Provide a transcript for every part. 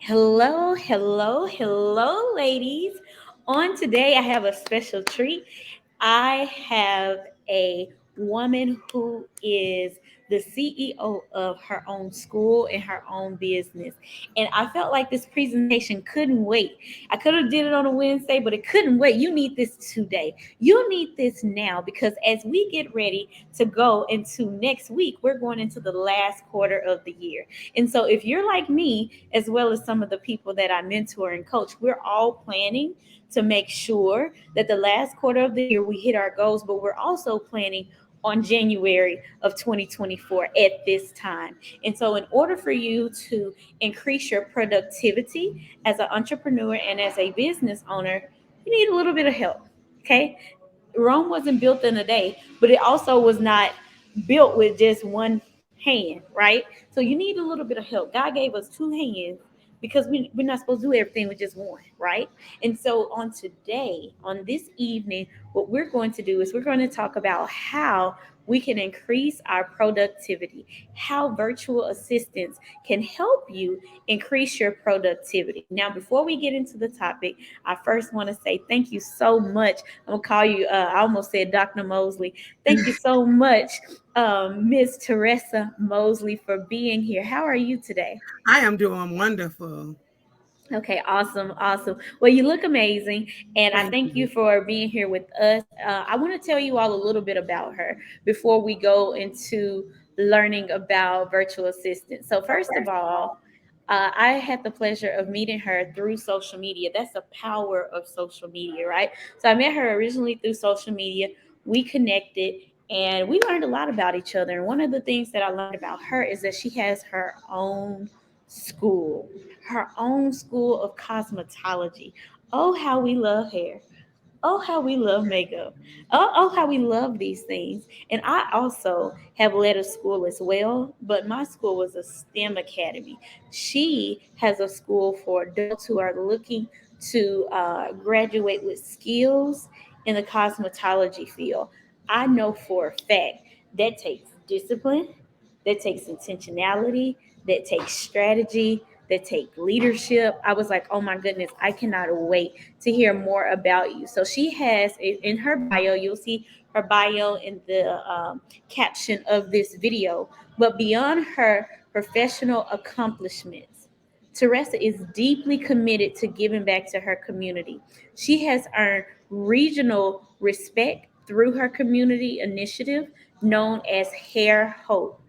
Hello, hello, hello, ladies. On today, I have a special treat. I have a woman who is the CEO of her own school and her own business. And I felt like this presentation couldn't wait. I could have did it on a Wednesday, but it couldn't wait. You need this today. You need this now because as we get ready to go into next week, we're going into the last quarter of the year. And so if you're like me, as well as some of the people that I mentor and coach, we're all planning to make sure that the last quarter of the year we hit our goals, but we're also planning on January of 2024 at this time. And so, in order for you to increase your productivity as an entrepreneur and as a business owner, you need a little bit of help. Okay. Rome wasn't built in a day, but it also was not built with just one hand, right? So you need a little bit of help. God gave us two hands because we're not supposed to do everything with just one, right? And so on today, on this evening, what we're going to do is we're going to talk about how we can increase our productivity, how virtual assistants can help you increase your productivity. Now, before we get into the topic, I first want to say thank you so much. I'm going to call you, I almost said Dr. Mosley. Thank you so much, Miss Theresa Mosley, for being here. How are you today? I am doing wonderful. Okay, awesome, awesome. Well, you look amazing, and I Thank thank you you. for being here with us. I want to tell you all a little bit about her before we go into learning about virtual assistants. So, first of all, I had the pleasure of meeting her through social media. That's the power of social media, right? So, I met her originally through social media. We connected, and we learned a lot about each other. And one of the things that I learned about her is that she has school her own school of cosmetology. Oh, how we love hair. Oh, how we love makeup. Oh, how we love these things. And I also have led a school as well, but my school was a STEM academy. She has a school for adults who are looking to graduate with skills in the cosmetology field. I know for a fact that takes discipline, that takes intentionality, that takes strategy, that take leadership. I was like, oh my goodness, I cannot wait to hear more about you. So she has in her bio, you'll see her bio in the caption of this video. But beyond her professional accomplishments, Teresa is deeply committed to giving back to her community. She has earned regional respect through her community initiative known as Hair Hope.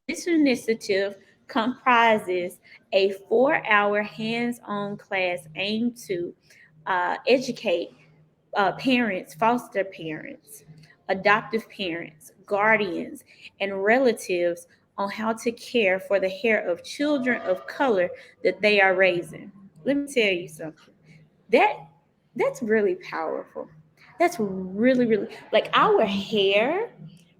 This initiative comprises a 4-hour hands on class aimed to educate parents, foster parents, adoptive parents, guardians, and relatives on how to care for the hair of children of color that they are raising. Let me tell you something. That that's really powerful. That's really like our hair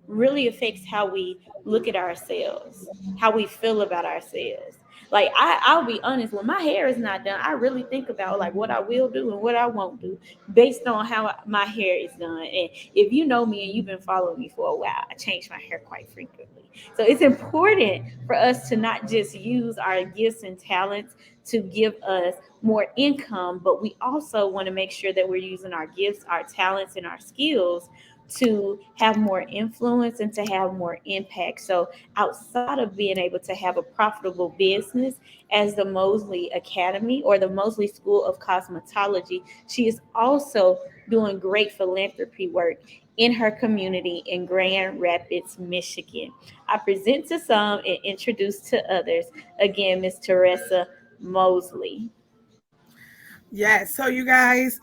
really affects how we look at ourselves, how we feel about ourselves. Like I'll be honest, when my hair is not done, I really think about like what I will do and what I won't do based on how my hair is done. And if you know me and you've been following me for a while, I change my hair quite frequently. So it's important for us to not just use our gifts and talents to give us more income, but we also want to make sure that we're using our gifts, our talents, and our skills to have more influence and to have more impact. So, outside of being able to have a profitable business as the Mosley Academy or the Mosley School of Cosmetology, she is also doing great philanthropy work in her community in Grand Rapids, Michigan. I present to some and introduce to others. Again, Miss Theresa Mosley. Yes. So you guys,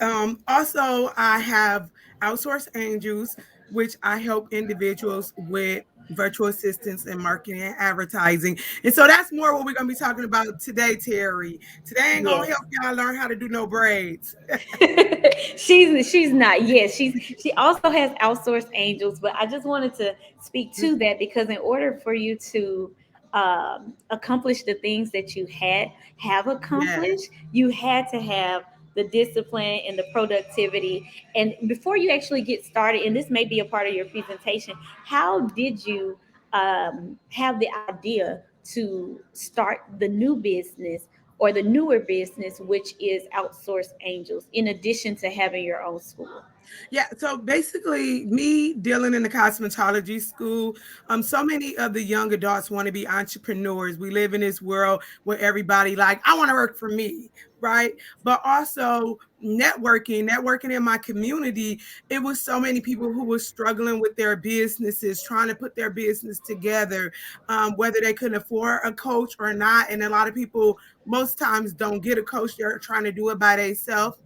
also I have outsourced angels, which I help individuals with virtual assistants and marketing and advertising. And so that's more what we're gonna be talking about today, Terry. Today I ain't gonna Yes. help y'all learn how to do no braids. She's not. Yes, she also has outsourced angels, but I just wanted to speak to that because in order for you to accomplish the things that you have Yes. accomplished, you had to have the discipline and the productivity. And before you actually get started, and this may be a part of your presentation, how did you have the idea to start the new business or the newer business, which is outsourced angels, in addition to having your own school? Yeah, so basically, me dealing in the cosmetology school, so many of the young adults want to be entrepreneurs. We live in this world where everybody like, I want to work for me, right? But also networking in my community, it was so many people who were struggling with their businesses, trying to put their business together, whether they couldn't afford a coach or not. And a lot of people most times don't get a coach; they're trying to do it by themselves.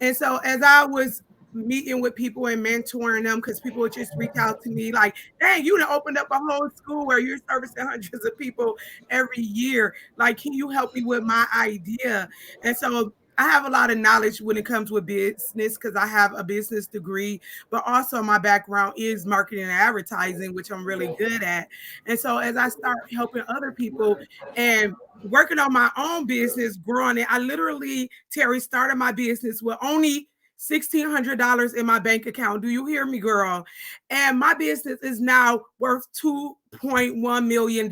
And so as I was meeting with people and mentoring them, because people would just reach out to me like, dang, you done opened up a whole school where you're servicing hundreds of people every year. Like, can you help me with my idea? And so I have a lot of knowledge when it comes with business because I have a business degree, but also my background is marketing and advertising, which I'm really good at. And so as I start helping other people and working on my own business, growing it, I literally, Terry, started my business with only $1,600 in my bank account. Do you hear me, girl? And my business is now worth $2.1 million.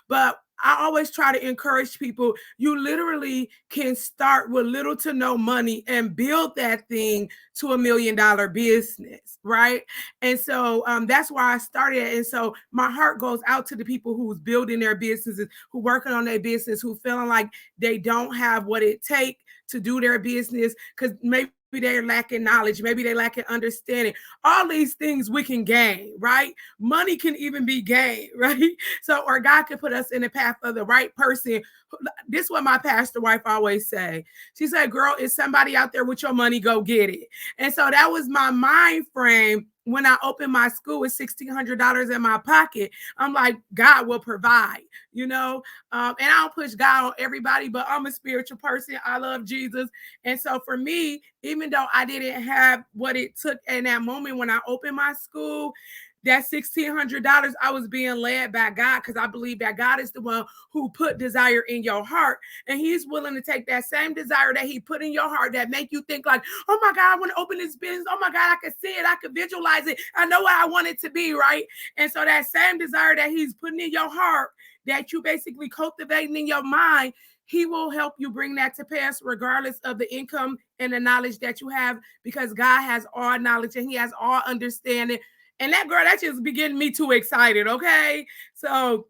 But I always try to encourage people, you literally can start with little to no money and build that thing to $1 million business, right? And so that's why I started. And so my heart goes out to the people who's building their businesses, who working on their business, who feeling like they don't have what it takes to do their business because maybe they're lacking knowledge, maybe they're lacking understanding. All these things we can gain, right? Money can even be gained, right? So, or God can put us in the path of the right person. This is what my pastor wife always say. She said, girl, is somebody out there with your money, go get it. And so that was my mind frame when I opened my school with $1,600 in my pocket. I'm like, God will provide, you know? And I don't push God on everybody, but I'm a spiritual person. I love Jesus. And so for me, even though I didn't have what it took in that moment when I opened my school, that $1,600, I was being led by God because I believe that God is the one who put desire in your heart. And he's willing to take that same desire that he put in your heart that make you think like, oh my God, I want to open this business. Oh my God, I can see it. I can visualize it. I know what I want it to be, right? And so that same desire that he's putting in your heart, that you basically cultivating in your mind, he will help you bring that to pass regardless of the income and the knowledge that you have, because God has all knowledge and he has all understanding. And that girl, that just be getting me too excited. Okay. So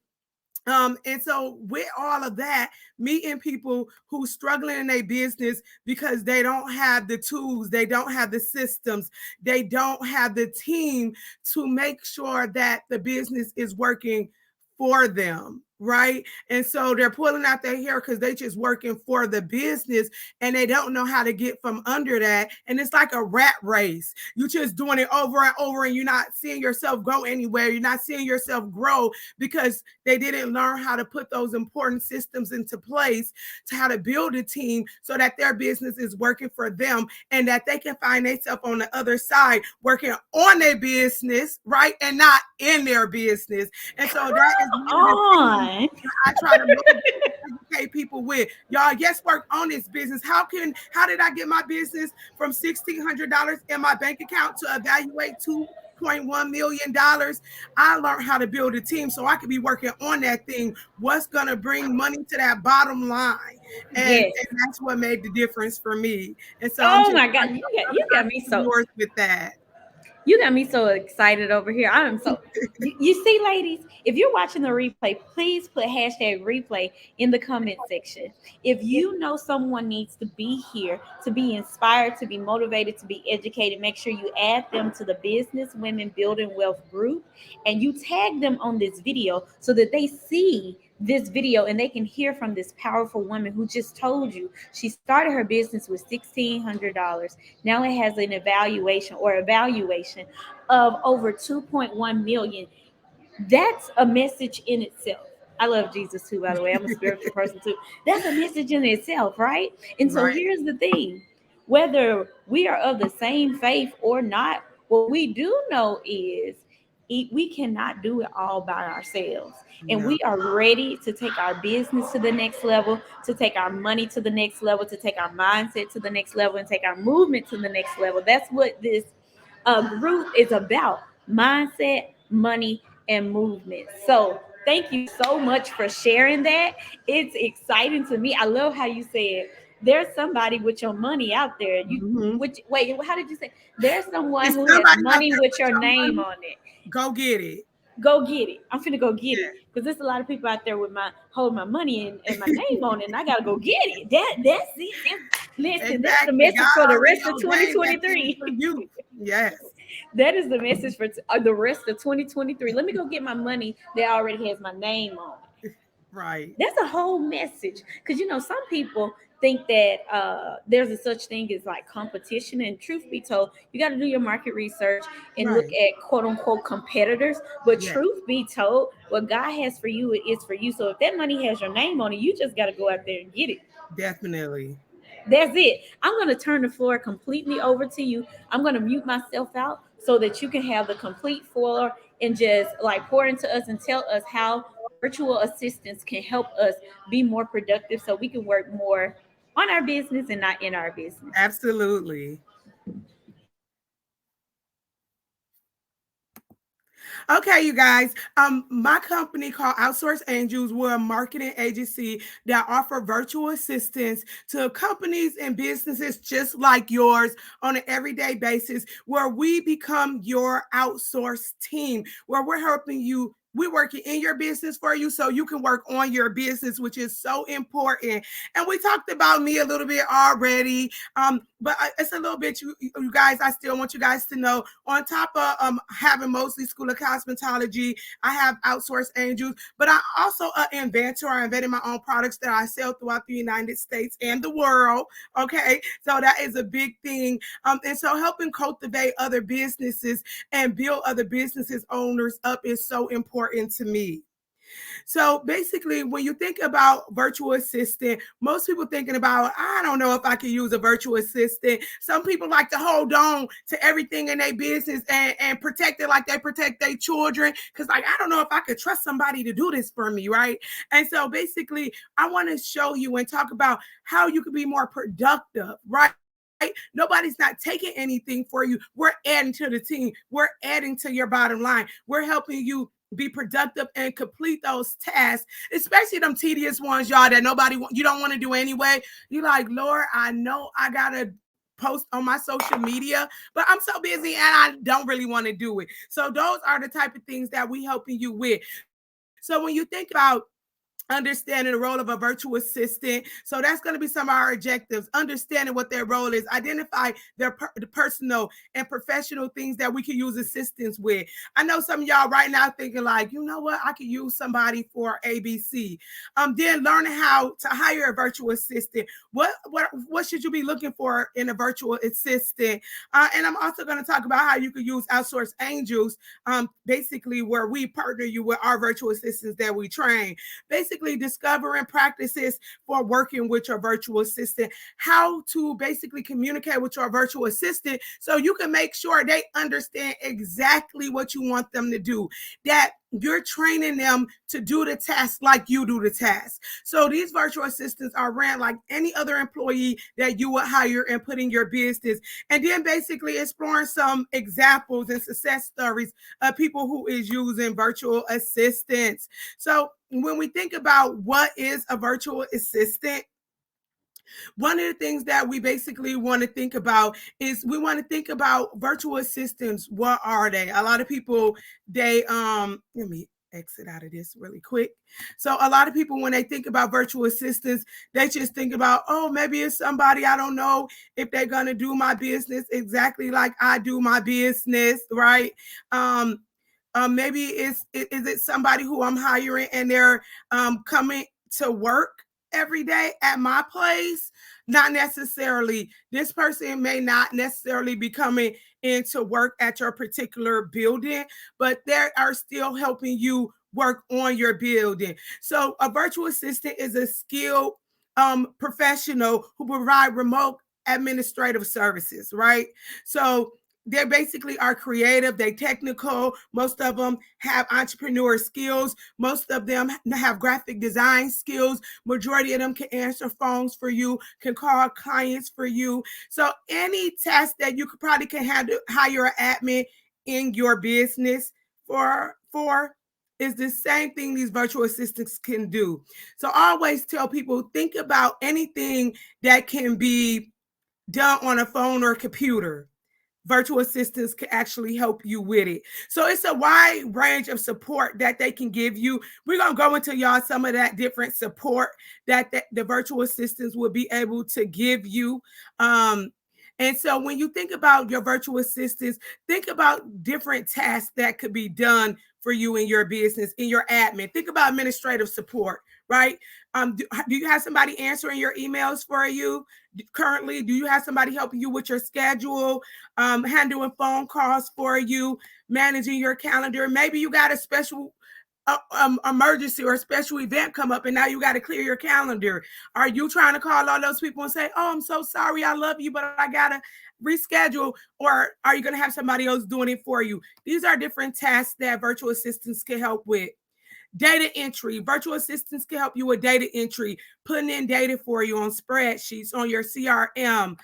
and so with all of that, meeting people who struggling in their business because they don't have the tools, they don't have the systems, they don't have the team to make sure that the business is working for them, right? And so they're pulling out their hair because they just working for the business and they don't know how to get from under that. And it's like a rat race. You're just doing it over and over and you're not seeing yourself go anywhere. You're not seeing yourself grow because they didn't learn how to put those important systems into place, to how to build a team so that their business is working for them and that they can find themselves on the other side working on their business, right? And not in their business. And so that is one of the things On. I try to motivate, educate people with. Y'all, yes, work on this business. How did I get my business from $1,600 in my bank account to evaluate $2.1 million? I learned how to build a team so I could be working on that thing. What's gonna bring money to that bottom line? And Yes. that's what made the difference for me. And so I'm Oh just my God. like You other got me so entrepreneurs with that. excited over here. I am so. You see, ladies, if you're watching the replay, please put hashtag replay in the comment section. If you know someone needs to be here, to be inspired, to be motivated, to be educated, make sure you add them to the Business Women Building Wealth group and you tag them on this video so that they see this video and they can hear from this powerful woman who just told you she started her business with $1,600. Now it has an evaluation of over 2.1 million. That's a message in itself. I love Jesus too, by the way. I'm a spiritual person too. That's a message in itself, right? And so Right. here's the thing, whether we are of the same faith or not, what we do know is we cannot do it all by ourselves. And No. we are ready to take our business to the next level, to take our money to the next level, to take our mindset to the next level, and take our movement to the next level. That's what this group is about: mindset, money, and movement. So Thank you so much for sharing that. It's exciting to me. I love how you said there's somebody with your money out there. You Mhm. which wait, how did you say? There's someone It's who has somebody out money there with with your your name money. on it. Go get it. Go get it. I'm finna go get it. Yeah. Because there's a lot of people out there with my hold my money and my name on it, and I gotta go get it. That's it. Listen, that's the Exactly. message God for the already rest of ordained that thing 2023. for you. Yes. That is the message for the rest of 2023. Let me go get my money that already has my name on it. Right. That's a whole message. Because, some people think that there's a such thing as like competition. And truth be told, you got to do your market research and look Right. at quote unquote competitors. But Yes. truth be told, what God has for you is for you. So if that money has your name on it, you just got to go out there and get it. Definitely. That's it. I'm going to turn the floor completely over to you. I'm going to mute myself out so that you can have the complete floor and just like pour into us and tell us how virtual assistants can help us be more productive so we can work more on our business and not in our business. Absolutely. Okay, you guys. My company called Outsource Angels, we're a marketing agency that offer virtual assistants to companies and businesses just like yours on an everyday basis, where we become your outsourced team, where we're helping you. We're working in your business for you so you can work on your business, which is so important. And we talked about me a little bit already. But it's a little bit, you guys, I still want you guys to know, on top of having Mosley School of Cosmetology, I have Outsourced Angels, but I also an inventor. I invented my own products that I sell throughout the United States and the world. Okay, so that is a big thing. And so helping cultivate other businesses and build other businesses owners up is so important to me. So basically, when you think about virtual assistant, most people thinking about, I don't know if I can use a virtual assistant. Some people like to hold on to everything in their business and protect it like they protect their children. Cause like, I don't know if I could trust somebody to do this for me, right? And so basically, I want to show you and talk about how you can be more productive, right? Nobody's not taking anything for you. We're adding to the team. We're adding to your bottom line. We're helping you be productive and complete those tasks, especially them tedious ones, y'all, that you don't want to do anyway. You're like, Lord, I know I gotta post on my social media, but I'm so busy and I don't really want to do it. So those are the type of things that we helping you with. So when you think about understanding the role of a virtual assistant. So that's going to be some of our objectives, understanding what their role is, identify the personal and professional things that we can use assistance with. I know some of y'all right now thinking like, you know what, I could use somebody for ABC. Then learning how to hire a virtual assistant. What should you be looking for in a virtual assistant? And I'm also going to talk about how you could use Outsource Angels, basically where we partner you with our virtual assistants that we train. Basically discovering practices for working with your virtual assistant, how to basically communicate with your virtual assistant so you can make sure they understand exactly what you want them to do, that you're training them to do the task like you do the task. So these virtual assistants are ran like any other employee that you would hire and put in your business. And then basically exploring some examples and success stories of people who is using virtual assistants. So when we think about what is a virtual assistant, one of the things that we basically want to think about is we want to think about virtual assistants. What are they? A lot of people, let me exit out of this really quick. So a lot of people, when they think about virtual assistants, they just think about, oh, maybe it's somebody, I don't know if they're going to do my business exactly like I do my business, right? Maybe is it somebody who I'm hiring and they're coming to work every day at my place? Not necessarily. This person may not necessarily be coming into work at your particular building, but they are still helping you work on your building. So a virtual assistant is a skilled professional who provide remote administrative services, right? So they basically are creative, they technical, most of them have entrepreneur skills, most of them have graphic design skills, majority of them can answer phones for you, can call clients for you. So any task that you could probably can hire an admin in your business for is the same thing these virtual assistants can do. So I always tell people, think about anything that can be done on a phone or a computer. Virtual assistants can actually help you with it. So it's a wide range of support that they can give you. We're going to go into y'all some of that different support that the virtual assistants will be able to give you. And so when you think about your virtual assistants, think about different tasks that could be done for you in your business, in your admin. Think about administrative support, right? Do you have somebody answering your emails for you currently? Do you have somebody helping you with your schedule, handling phone calls for you, managing your calendar? Maybe you got a special emergency or a special event come up and now you got to clear your calendar. Are you trying to call all those people and say, oh, I'm so sorry, I love you, but I gotta reschedule? Or are you going to have somebody else doing it for you? These are different tasks that virtual assistants can help with. Data entry. Virtual assistants can help you with data entry, putting in data for you on spreadsheets, on your CRM,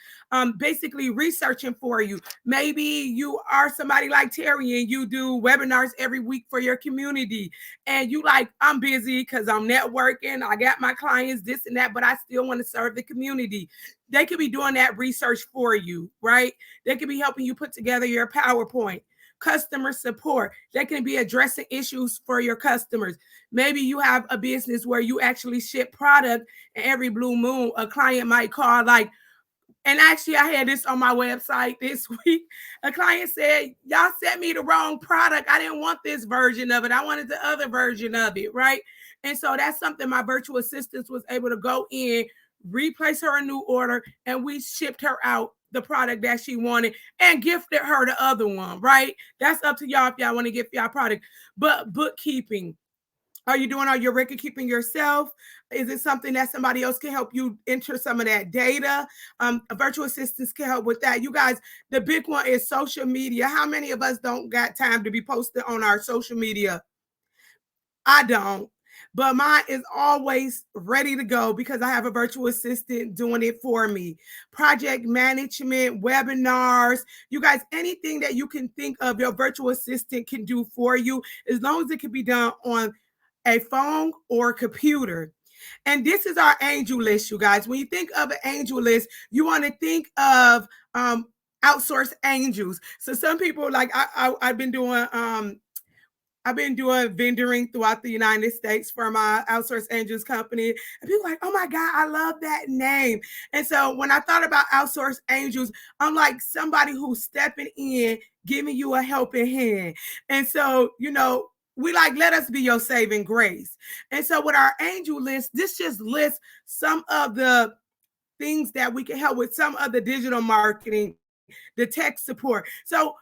basically researching for you. Maybe you are somebody like Terry and you do webinars every week for your community. And you like, I'm busy because I'm networking. I got my clients, this and that, but I still want to serve the community. They could be doing that research for you, right? They could be helping you put together your PowerPoint. Customer support. They can be addressing issues for your customers. Maybe you have a business where you actually ship product, and every blue moon, a client might call like, and actually I had this on my website this week. A client said, y'all sent me the wrong product. I didn't want this version of it. I wanted the other version of it, right? And so that's something my virtual assistant was able to go in, replace her a new order, and we shipped her out the product that she wanted and gifted her the other one, right? That's up to y'all if y'all want to gift y'all product. But bookkeeping, are you doing all your record keeping yourself? Is it something that somebody else can help you enter some of that data? Virtual assistants can help with that. You guys, the big one is social media. How many of us don't got time to be posted on our social media? I don't. But mine is always ready to go because I have a virtual assistant doing it for me. Project management, webinars, you guys, anything that you can think of, your virtual assistant can do for you, as long as it can be done on a phone or computer. And this is our angel list, you guys. When you think of an angel list, you want to think of outsourced angels. So some people, like I've been doing vendoring throughout the United States for my outsourced angels company. And people are like, oh my God, I love that name. And so when I thought about outsourced angels, I'm like somebody who's stepping in, giving you a helping hand. And so, we like, let us be your saving grace. And so with our angel list, this just lists some of the things that we can help with, some of the digital marketing, the tech support. So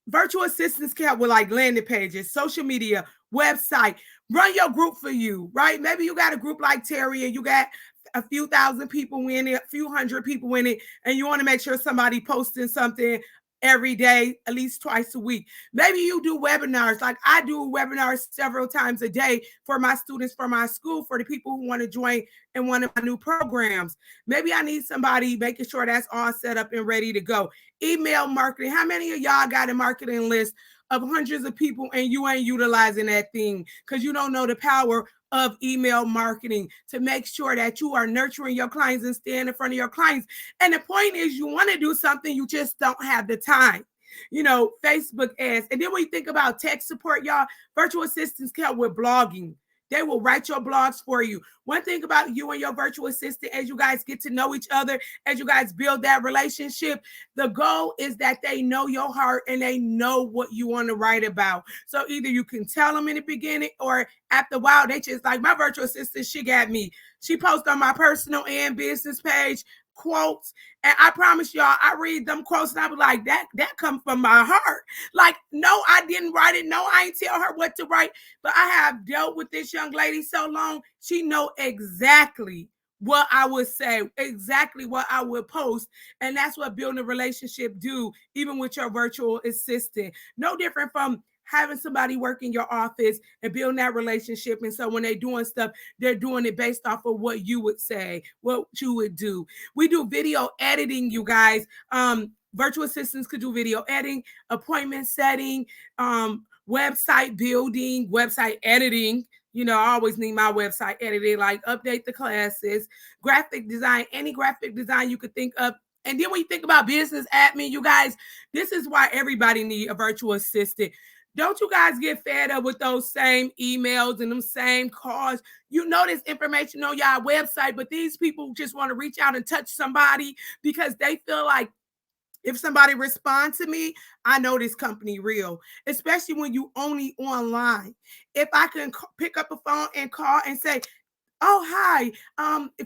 virtual assistants can help with like landing pages, social media, website, run your group for you, right? Maybe you got a group like Terry and you got a few thousand people in it, a few hundred people in it, and you want to make sure somebody posting something every day, at least twice a week. Maybe you do webinars. Like I do webinars several times a day for my students, for my school, for the people who want to join in one of my new programs. Maybe I need somebody making sure that's all set up and ready to go. Email marketing. How many of y'all got a marketing list of hundreds of people and you ain't utilizing that thing because you don't know the power of email marketing to make sure that you are nurturing your clients and staying in front of your clients? And the point is, you want to do something, you just don't have the time. Facebook ads. And then when you think about tech support, y'all, virtual assistants can help with blogging. They will write your blogs for you. One thing about you and your virtual assistant, as you guys get to know each other, as you guys build that relationship, the goal is that they know your heart and they know what you want to write about. So either you can tell them in the beginning or after a while, they just like, my virtual assistant, she got me. She posts on my personal and business page quotes, and I promise y'all, I read them quotes and I be like, that comes from my heart. Like, no, I didn't write it. No, I ain't tell her what to write, but I have dealt with this young lady so long. She know exactly what I would say, exactly what I would post. And that's what building a relationship do, even with your virtual assistant. No different from having somebody work in your office and building that relationship. And so when they're doing stuff, they're doing it based off of what you would say, what you would do. We do video editing, you guys. Virtual assistants could do video editing, appointment setting, website building, website editing. You know, I always need my website edited, like update the classes, graphic design, any graphic design you could think of. And then when you think about business admin, you guys, this is why everybody need a virtual assistant. Don't you guys get fed up with those same emails and them same calls? You know this information on y'all website, but these people just want to reach out and touch somebody because they feel like if somebody responds to me, I know this company real, especially when you only online. If I can pick up a phone and call and say, oh, hi.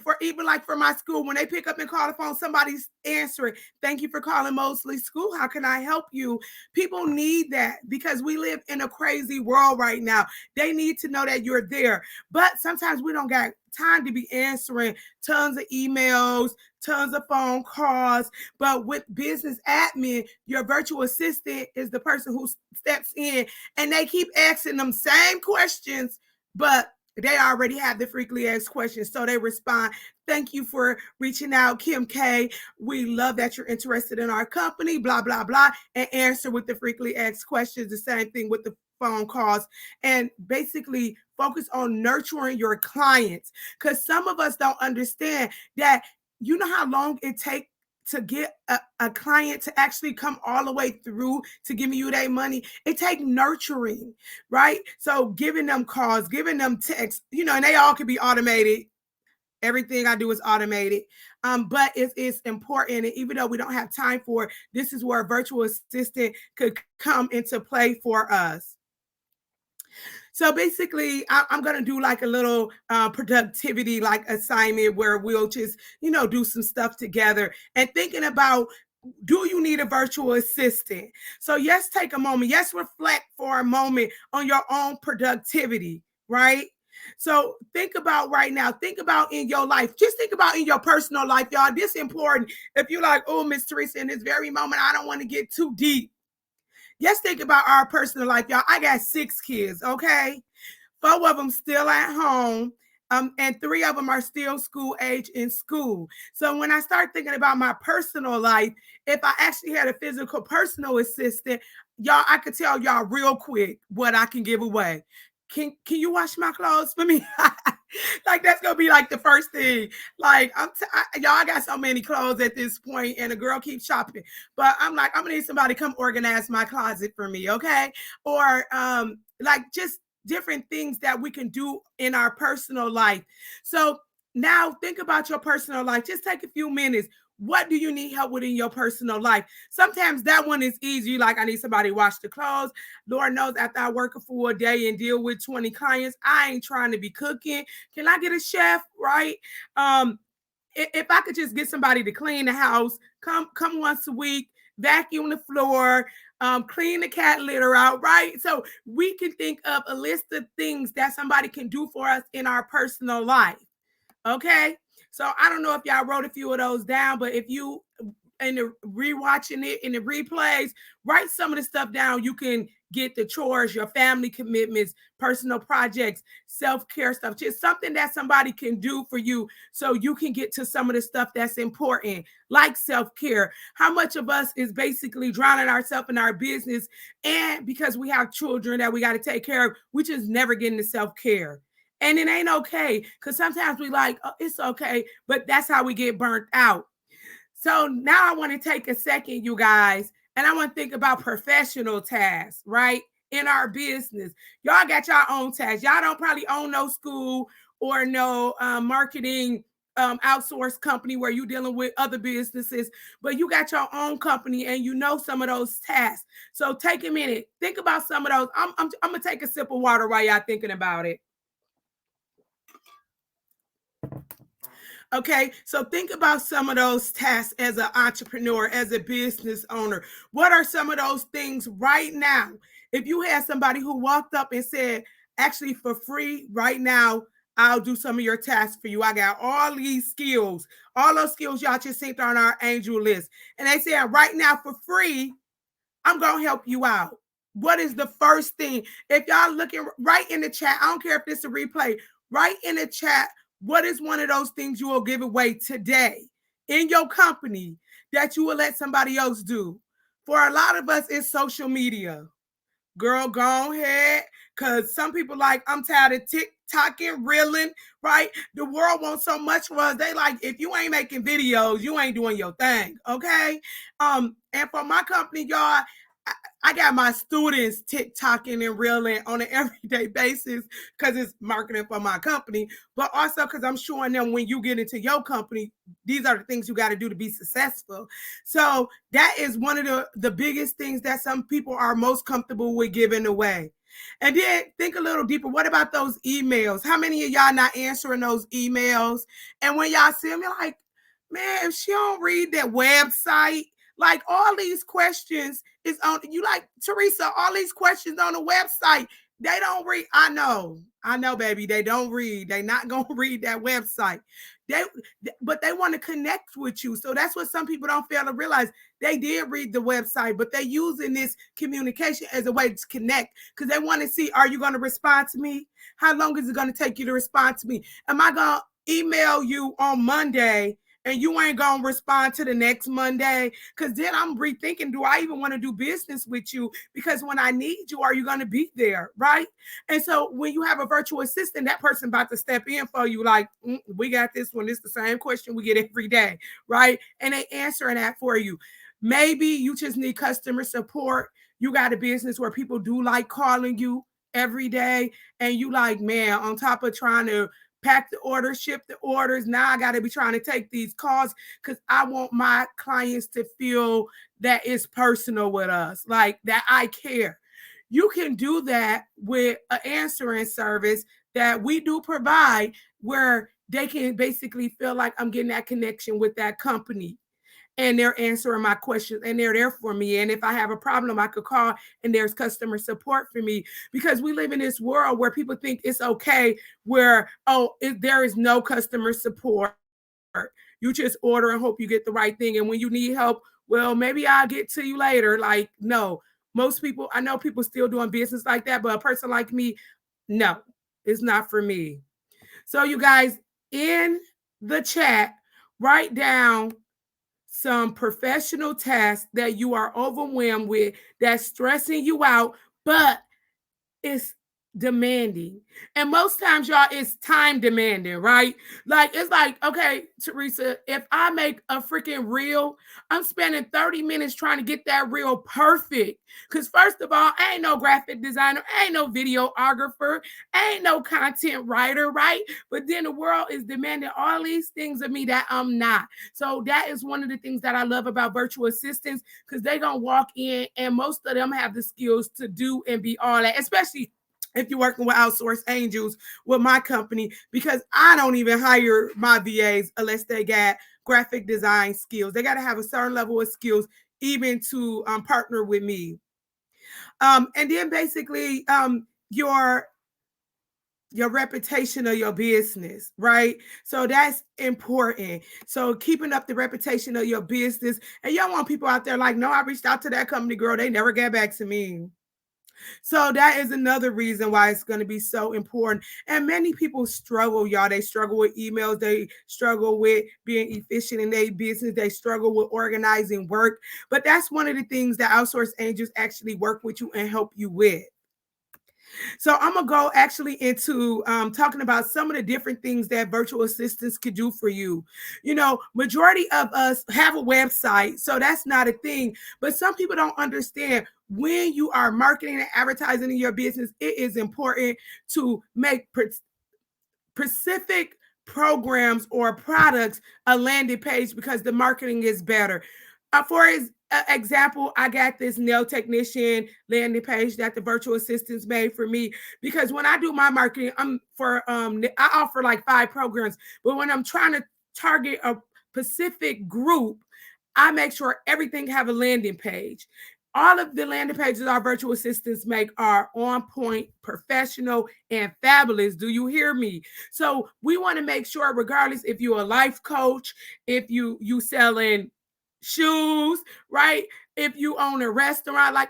For even like for my school, when they pick up and call the phone, somebody's answering. Thank you for calling Mosley School. How can I help you? People need that because we live in a crazy world right now. They need to know that you're there. But sometimes we don't got time to be answering tons of emails, tons of phone calls. But with business admin, your virtual assistant is the person who steps in and they keep asking them same questions, but they already have the frequently asked questions. So they respond, thank you for reaching out, Kim K. We love that you're interested in our company, blah, blah, blah, and answer with the frequently asked questions. The same thing with the phone calls, and basically focus on nurturing your clients. Because some of us don't understand that, you know how long it takes to get a client to actually come all the way through to giving you their money. It takes nurturing, right? So giving them calls, giving them texts, you know, and they all can be automated. Everything I do is automated. But it's important. And even though we don't have time for it, this is where a virtual assistant could come into play for us. So basically, I'm going to do like a little productivity like assignment where we'll just, you know, do some stuff together and thinking about, do you need a virtual assistant? So yes, take a moment. Yes, reflect for a moment on your own productivity, right? So think about right now, think about in your life, just think about in your personal life, y'all. This is important. If you're like, oh, Miss Theresa, in this very moment, I don't want to get too deep. Let's think about our personal life, y'all. I got 6 kids, okay? 4 of them still at home, and 3 of them are still school age in school. So when I start thinking about my personal life, if I actually had a physical personal assistant, y'all, I could tell y'all real quick what I can give away. Can you wash my clothes for me? Like that's gonna be like the first thing. Like y'all, I got so many clothes at this point, and the girl keeps shopping. But I'm like, I'm gonna need somebody to come organize my closet for me, okay? Or like just different things that we can do in our personal life. So now think about your personal life. Just take a few minutes. What do you need help with in your personal life? Sometimes that one is easy. Like I need somebody to wash the clothes. Lord knows after I work a full day and deal with 20 clients, I ain't trying to be cooking. Can I get a chef, right? If I could just get somebody to clean the house, come once a week, vacuum the floor, clean the cat litter out, right? So we can think of a list of things that somebody can do for us in our personal life. Okay. So I don't know if y'all wrote a few of those down, but if you in the rewatching it in the replays, write some of the stuff down. You can get the chores, your family commitments, personal projects, self-care stuff, just something that somebody can do for you so you can get to some of the stuff that's important, like self-care. How much of us is basically drowning ourselves in our business, and because we have children that we got to take care of, we just never get into self-care. And it ain't okay, because sometimes we like, oh, it's okay, but that's how we get burnt out. So now I want to take a second, you guys, and I want to think about professional tasks, right? In our business. Y'all got your own tasks. Y'all don't probably own no school or no marketing outsourced company where you're dealing with other businesses, but you got your own company and you know some of those tasks. So take a minute, think about some of those. I'm going to take a sip of water while y'all thinking about it. Okay, so think about some of those tasks as an entrepreneur, as a business owner. What are some of those things right now? If you had somebody who walked up and said, actually, for free right now, I'll do some of your tasks for you. I got all these skills, all those skills y'all just sent on our angel list. And they said, right now, for free, I'm going to help you out. What is the first thing? If y'all looking right in the chat, I don't care if it's a replay, right in the chat, what is one of those things you will give away today in your company that you will let somebody else do? For a lot of us, it's social media. girl, go ahead. Cause some people like, I'm tired of TikToking, reeling, right? The world wants so much from us. They like, if you ain't making videos, you ain't doing your thing. Okay. And for my company, y'all, I got my students TikToking and reeling on an everyday basis because it's marketing for my company, but also because I'm showing them when you get into your company, these are the things you got to do to be successful. So that is one of the biggest things that some people are most comfortable with giving away. And then think a little deeper. What about those emails? How many of y'all not answering those emails? And when y'all see them, you're like, man, if she don't read that website, like all these questions is on you, like Theresa, all these questions on the website, they don't read. I know, baby, they don't read. They not gonna read that website. They but they want to connect with you. So that's what some people don't fail to realize. They did read the website, but they're using this communication as a way to connect because they want to see, are you gonna respond to me? How long is it gonna take you to respond to me? Am I gonna email you on Monday and you ain't gonna respond to the next Monday? Because then I'm rethinking, do I even want to do business with you? Because when I need you, are you gonna be there, right? And so when you have a virtual assistant, that person about to step in for you, like, we got this one. It's the same question we get every day, right? And they answering that for you. Maybe you just need customer support. You got a business where people do like calling you every day, and you like, man, on top of trying to pack the orders, ship the orders, now I got to be trying to take these calls because I want my clients to feel that it's personal with us, like that I care. You can do that with an answering service that we do provide, where they can basically feel like I'm getting that connection with that company and they're answering my questions and they're there for me. And if I have a problem, I could call and there's customer support for me, because we live in this world where people think it's okay, where, there is no customer support. You just order and hope you get the right thing. And when you need help, well, maybe I'll get to you later. Like, no, most people, I know people still doing business like that, but a person like me, no, it's not for me. So you guys, in the chat, write down some professional tasks that you are overwhelmed with, that's stressing you out, but it's demanding. And most times, y'all, it's time demanding, right? Like, it's like, okay, Theresa, if I make a freaking reel, I'm spending 30 minutes trying to get that reel perfect. Because, first of all, I ain't no graphic designer, I ain't no videographer, I ain't no content writer, right? But then the world is demanding all these things of me that I'm not. So, that is one of the things that I love about virtual assistants, because they going to walk in and most of them have the skills to do and be all that, especially if you're working with outsourced angels with my company, because I don't even hire my VAs unless they got graphic design skills. They got to have a certain level of skills even to partner with me. And then basically your reputation of your business, right? So that's important. So keeping up the reputation of your business. And y'all want people out there like, no, I reached out to that company, girl, they never got back to me. So that is another reason why it's going to be so important. And many people struggle, y'all. They struggle with emails. They struggle with being efficient in their business. They struggle with organizing work. But that's one of the things that outsource angels actually work with you and help you with. So I'm gonna go actually into talking about some of the different things that virtual assistants could do for you. You know, majority of us have a website, so that's not a thing. But some people don't understand, when you are marketing and advertising in your business, it is important to make specific programs or products a landing page, because the marketing is better. For example, I got this nail technician landing page that the virtual assistants made for me, because when I do my marketing, I offer like 5 programs, but when I'm trying to target a specific group, I make sure everything have a landing page. All of the landing pages our virtual assistants make are on point, professional, and fabulous. Do you hear me? So we want to make sure, regardless if you're a life coach, if you selling shoes, right? If you own a restaurant, like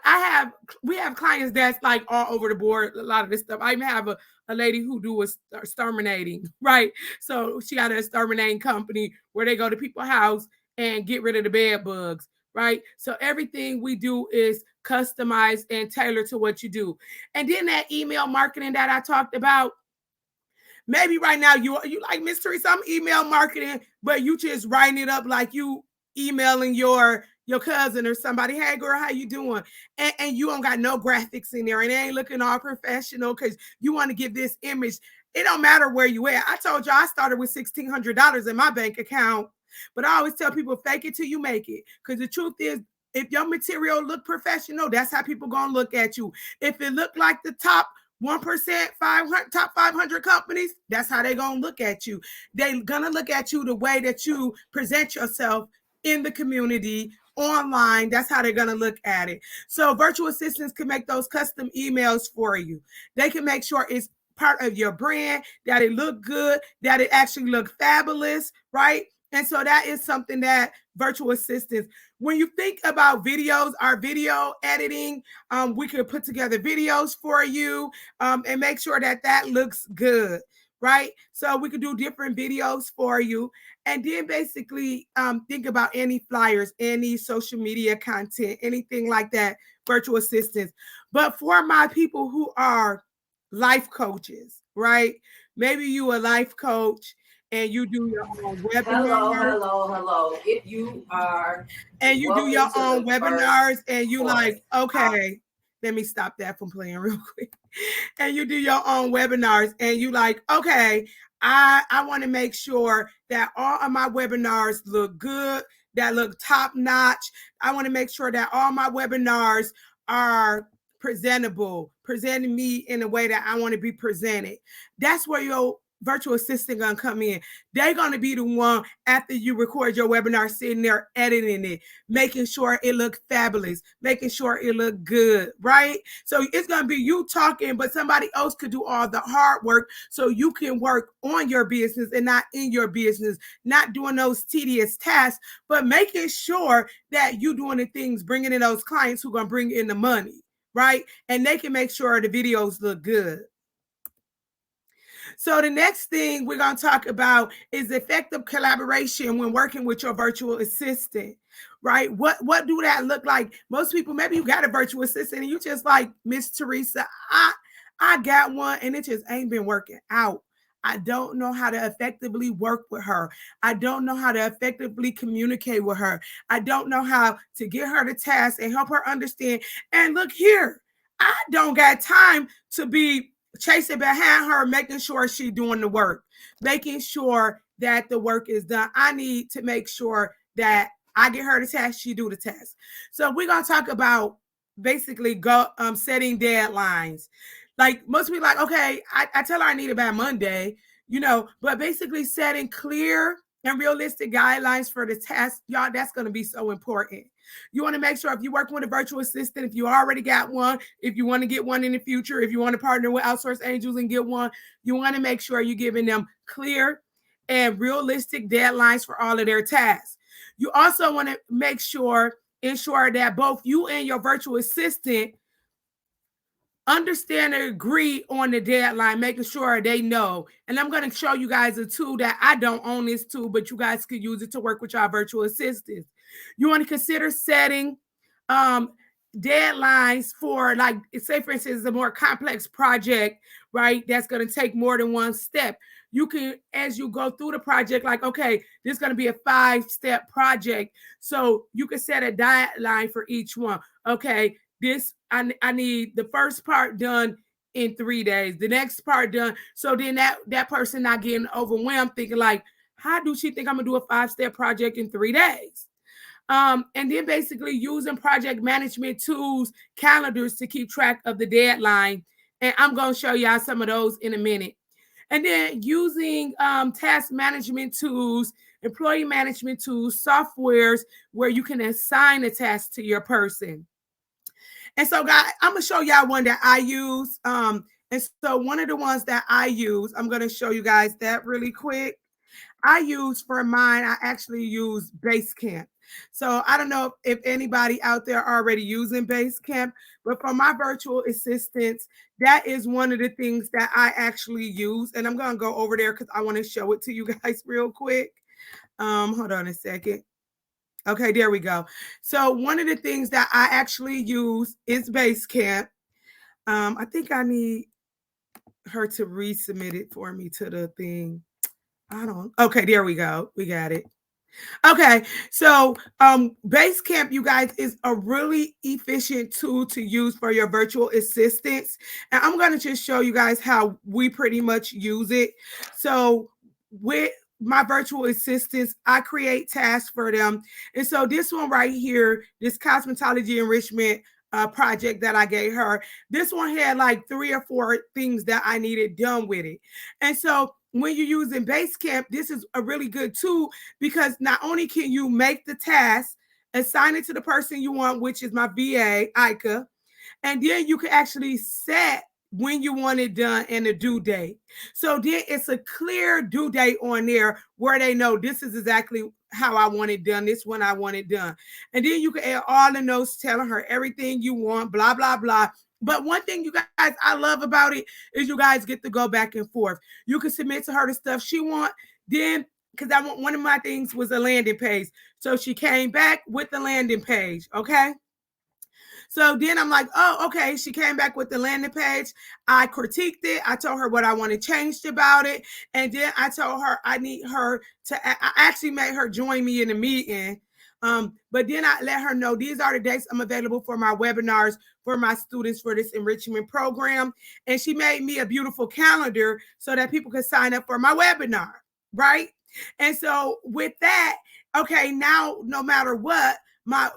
we have clients that's like all over the board, a lot of this stuff. I even have a lady who do exterminating, right? So she got an exterminating company where they go to people's house and get rid of the bed bugs, right? So everything we do is customized and tailored to what you do. And then that email marketing that I talked about, maybe right now you like, Miss Theresa, I'm email marketing, but you just writing it up like you emailing your cousin or somebody. Hey girl, how you doing? And you don't got no graphics in there and it ain't looking all professional because you want to give this image. It don't matter where you at. I told you I started with $1,600 in my bank account, but I always tell people fake it till you make it. Because the truth is, if your material look professional, that's how people gonna look at you. If it look like the top 1%, 500, top 500 companies, that's how they're going to look at you. They're going to look at you the way that you present yourself in the community, online. That's how they're going to look at it. So virtual assistants can make those custom emails for you. They can make sure it's part of your brand, that it look good, that it actually look fabulous, right? And so that is something that virtual assistants, when you think about videos, our video editing, we could put together videos for you and make sure that that looks good, right? So we could do different videos for you. And then basically think about any flyers, any social media content, anything like that, virtual assistants. But for my people who are life coaches, right? Maybe you a life coach and you do your own webinars. Hello. If you are And you do your welcome to own the webinars and you course. like, okay, let me stop that from playing real quick. And you do your own webinars and you like, okay, I want to make sure that all of my webinars look good, that look top notch. I want to make sure that all my webinars are presentable, presenting me in a way that I want to be presented. That's where your virtual assistant gonna come in. They're gonna be the one after you record your webinar, sitting there editing it, making sure it look fabulous, making sure it look good, right? So it's gonna be you talking, but somebody else could do all the hard work so you can work on your business and not in your business, not doing those tedious tasks, but making sure that you doing the things, bringing in those clients who gonna bring in the money, right? And they can make sure the videos look good. So the next thing we're going to talk about is effective collaboration when working with your virtual assistant, right? What do that look like? Most people, maybe you got a virtual assistant and you just like, Miss Theresa, I got one and it just ain't been working out. I don't know how to effectively work with her. I don't know how to effectively communicate with her. I don't know how to get her to task and help her understand. And look here, I don't got time to be chasing behind her, making sure she's doing the work, making sure that the work is done. I need to make sure that I get her the task, she do the task. So we're gonna talk about basically setting deadlines. Like most people like, okay, I tell her I need it by Monday, but basically setting clear and realistic guidelines for the task, y'all, that's going to be so important. You want to make sure if you work with a virtual assistant, if you already got one, if you want to get one in the future, if you want to partner with Outsource Angels and get one, you want to make sure you're giving them clear and realistic deadlines for all of their tasks. You also want to ensure that both you and your virtual assistant understand and agree on the deadline, making sure they know. And I'm going to show you guys a tool that I don't own this tool, but you guys could use it to work with your virtual assistants. You want to consider setting deadlines for, like, say, for instance, a more complex project, right? That's going to take more than one step. You can, as you go through the project, like, okay, this is going to be a 5-step project. So you can set a deadline for each one. Okay, I need the first part done in 3 days, the next part done. So then that person not getting overwhelmed thinking like, how do she think I'm gonna do a 5-step project in 3 days? And then basically using project management tools, calendars to keep track of the deadline. And I'm going to show y'all some of those in a minute. And then using task management tools, employee management tools, softwares where you can assign a task to your person. And so, guys, I'm going to show y'all one that I use. And so one of the ones that I use, I'm going to show you guys that really quick. I use for mine, I actually use Basecamp. So I don't know if anybody out there already using Basecamp, but for my virtual assistants, that is one of the things that I actually use. And I'm going to go over there because I want to show it to you guys real quick. Hold on a second. Okay, there we go. So one of the things that I actually use is Basecamp. I think I need her to resubmit it for me to the thing. I don't. Okay, there we go. We got it. Okay, so Basecamp, you guys, is a really efficient tool to use for your virtual assistants. And I'm going to just show you guys how we pretty much use it. So with my virtual assistants, I create tasks for them. And so this one right here, this cosmetology enrichment project that I gave her, this one had like 3 or 4 things that I needed done with it. And so when you're using Basecamp, this is a really good tool because not only can you make the task, assign it to the person you want, which is my VA, Ika, and then you can actually set when you want it done and the due date. So then it's a clear due date on there where they know this is exactly how I want it done, this when I want it done. And then you can add all the notes telling her everything you want, blah, blah, blah. But one thing, you guys, I love about it is you guys get to go back and forth. You can submit to her the stuff she want. Then, because I want, one of my things was a landing page. So she came back with the landing page. Okay. So then I'm like, oh, okay. She came back with the landing page. I critiqued it. I told her what I wanted changed about it. And then I told her I need her to, I actually made her join me in the meeting. But then I let her know these are the dates I'm available for my webinars for my students for this enrichment program. And she made me a beautiful calendar so that people could sign up for my webinar, right? And so with that, okay, now no matter what, my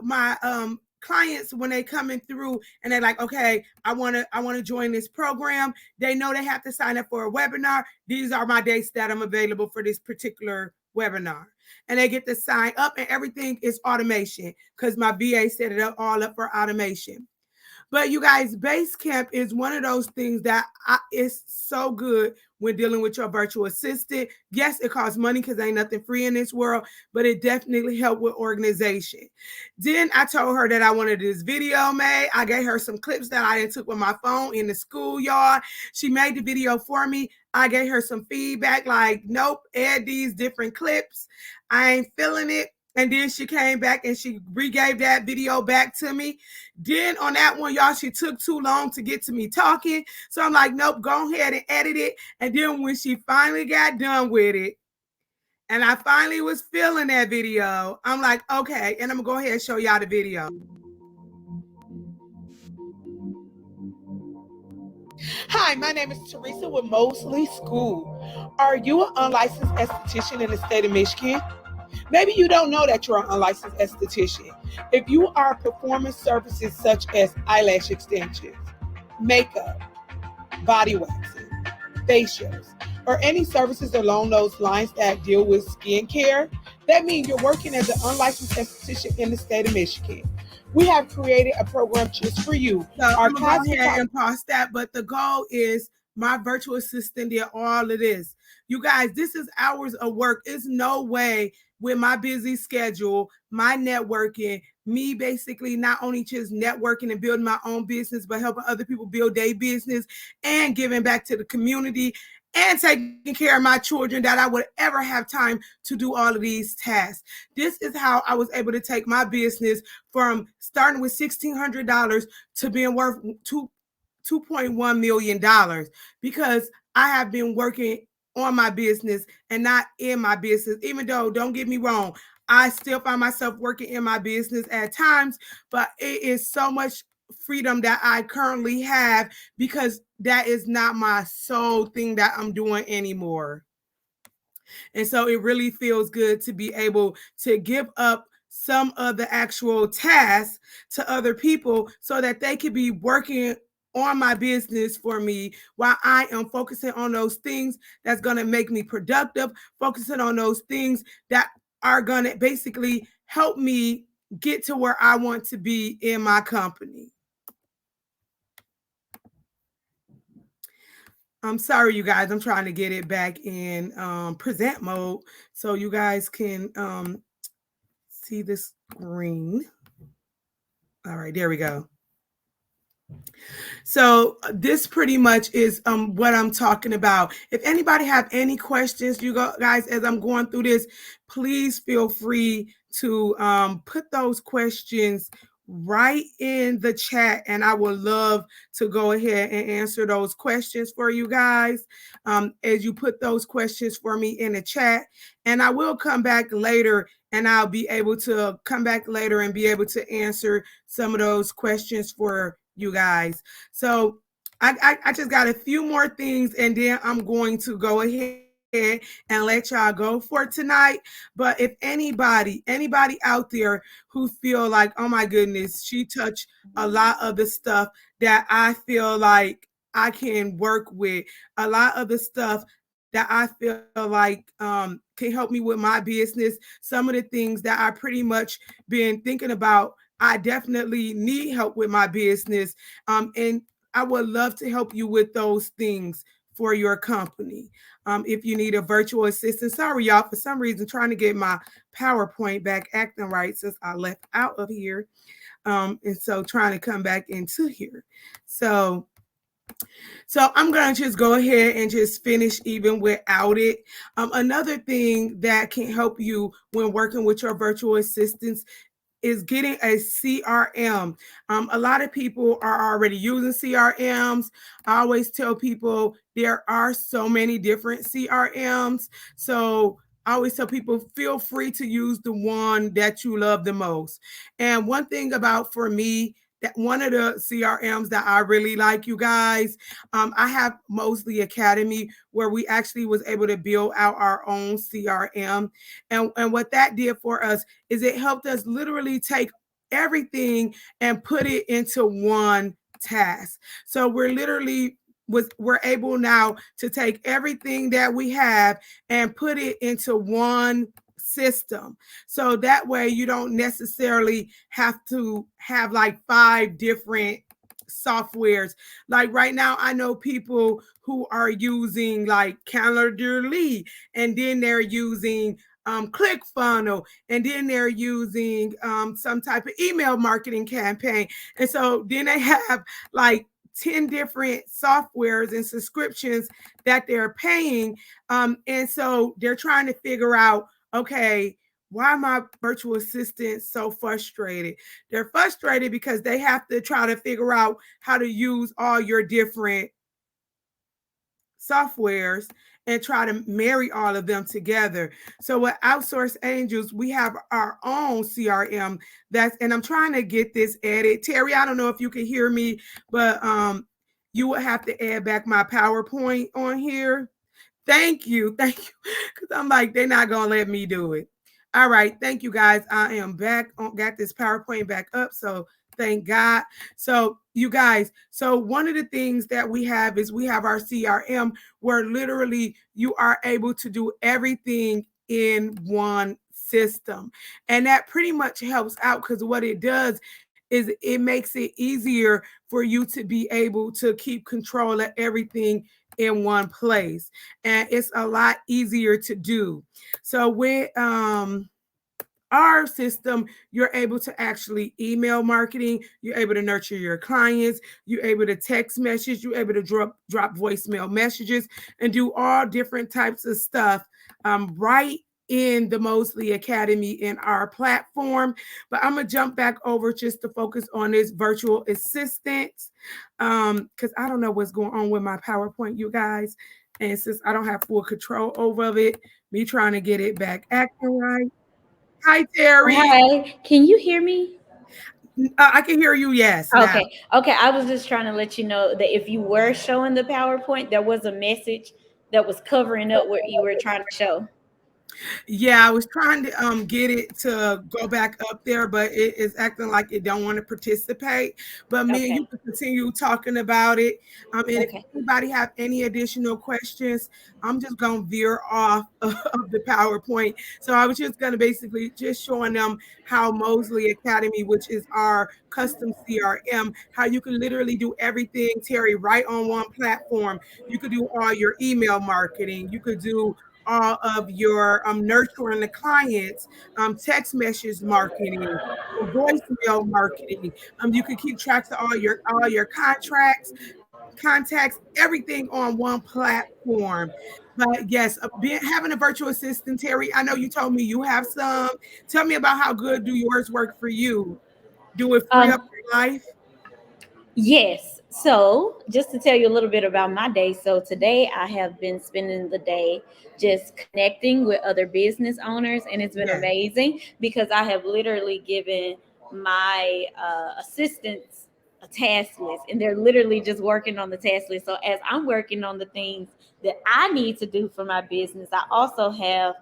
clients, when they coming through and they're like, okay, I want to join this program, they know they have to sign up for a webinar. These are my dates that I'm available for this particular webinar. And they get to sign up, and everything is automation because my VA set it up all up for automation. But you guys, Basecamp is one of those things that is so good when dealing with your virtual assistant. Yes, it costs money because ain't nothing free in this world, but it definitely helped with organization. Then I told her that I wanted this video made. I gave her some clips that I took with my phone in the schoolyard. She made the video for me. I gave her some feedback like, nope, add these different clips. I ain't feeling it. And then she came back and she re-gave that video back to me. Then on that one, y'all, she took too long to get to me talking. So I'm like, nope, go ahead and edit it. And then when she finally got done with it, and I finally was feeling that video, I'm like, okay, and I'm going to go ahead and show y'all the video. Hi, my name is Theresa with Mosley School. Are you an unlicensed esthetician in the state of Michigan? Maybe you don't know that you're an unlicensed esthetician. If you are performing services such as eyelash extensions, makeup, body waxing, facials, or any services along those lines that deal with skincare, that means you're working as an unlicensed esthetician in the state of Michigan. We have created a program just for you. So I'm going to go ahead and pause that, but the goal is my virtual assistant did all of this. You guys, this is hours of work. It's no way with my busy schedule, my networking, me basically not only just networking and building my own business, but helping other people build their business and giving back to the community and taking care of my children, that I would ever have time to do all of these tasks. This is how I was able to take my business from starting with $1,600 to being worth $2.1 million, because I have been working on my business and not in my business. Even though, don't get me wrong, I still find myself working in my business at times, but it is so much freedom that I currently have because that is not my sole thing that I'm doing anymore. And so it really feels good to be able to give up some of the actual tasks to other people so that they could be working on my business for me while I am focusing on those things that's going to make me productive, focusing on those things that are going to basically help me get to where I want to be in my company. I'm sorry, you guys. I'm trying to get it back in present mode so you guys can see the screen. All right, there we go. So this pretty much is what I'm talking about. If anybody have any questions, guys, as I'm going through this, please feel free to put those questions right in the chat, and I would love to go ahead and answer those questions for you guys. As you put those questions for me in the chat, and I will come back later, and I'll be able to come back later and be able to answer some of those questions for you guys. So I just got a few more things, and then I'm going to go ahead and let y'all go for tonight. But if anybody out there who feel like, oh my goodness, she touched a lot of the stuff that I feel like I can work with, a lot of the stuff that I feel like can help me with my business, some of the things that I pretty much been thinking about, I definitely need help with my business. And I would love to help you with those things for your company. If you need a virtual assistant, sorry y'all, for some reason trying to get my PowerPoint back acting right since I left out of here. And so trying to come back into here. So I'm going to just go ahead and just finish even without it. Another thing that can help you when working with your virtual assistants is getting a CRM. A lot of people are already using CRMs. I always tell people there are so many different CRMs. So I always tell people feel free to use the one that you love the most. And one thing about for me, that one of the CRMs that I really like, you guys, I have Mosley Academy where we actually was able to build out our own CRM. And what that did for us is it helped us literally take everything and put it into one task. So we're able now to take everything that we have and put it into one system. So that way you don't necessarily have to have like 5 different softwares. Like right now, I know people who are using like Calendly, and then they're using ClickFunnel, and then they're using some type of email marketing campaign. And so then they have like 10 different softwares and subscriptions that they're paying. And so they're trying to figure out, okay, why are my virtual assistants so frustrated? They're frustrated because they have to try to figure out how to use all your different softwares and try to marry all of them together. So with Outsource Angels, we have our own CRM and I'm trying to get this added. Terry, I don't know if you can hear me, but you will have to add back my PowerPoint on here. Thank you. Because I'm like, they're not going to let me do it. All right. Thank you, guys. I am back. Got this PowerPoint back up. So thank God. So you guys, so one of the things that we have is we have our CRM where literally you are able to do everything in one system. And that pretty much helps out because what it does is it makes it easier for you to be able to keep control of everything in one place. And it's a lot easier to do. So with our system, you're able to actually email marketing, you're able to nurture your clients, you're able to text message, you're able to drop voicemail messages and do all different types of stuff right in the Mosley Academy in our platform. But I'm gonna jump back over just to focus on this virtual assistant because I don't know what's going on with my PowerPoint, you guys. And since I don't have full control over it, me trying to get it back acting right. Hi, Terry. Hi, can you hear me? I can hear you. Yes, now. Okay. Okay. I was just trying to let you know that if you were showing the PowerPoint, there was a message that was covering up what you were trying to show. Yeah, I was trying to get it to go back up there, but it is acting like it don't want to participate. But me and you Okay. can continue talking about it. And if Okay. anybody have any additional questions, I'm just gonna veer off of the PowerPoint. So I was just gonna basically just showing them how Mosley Academy, which is our custom CRM, how you can literally do everything, Terry, right on one platform. You could do all your email marketing. You could do all of your nurturing the clients, text message marketing, voicemail marketing. You can keep tracks of all your contracts, contacts, everything on one platform. But yes, having a virtual assistant, Terry. I know you told me you have some. Tell me about how good do yours work for you? Do it free up Um, your life? Yes. So, just to tell you a little bit about my day. So, today I have been spending the day just connecting with other business owners, and it's been Yes, amazing because I have literally given my assistants a task list, and they're literally just working on the task list. So, as I'm working on the things that I need to do for my business, I also have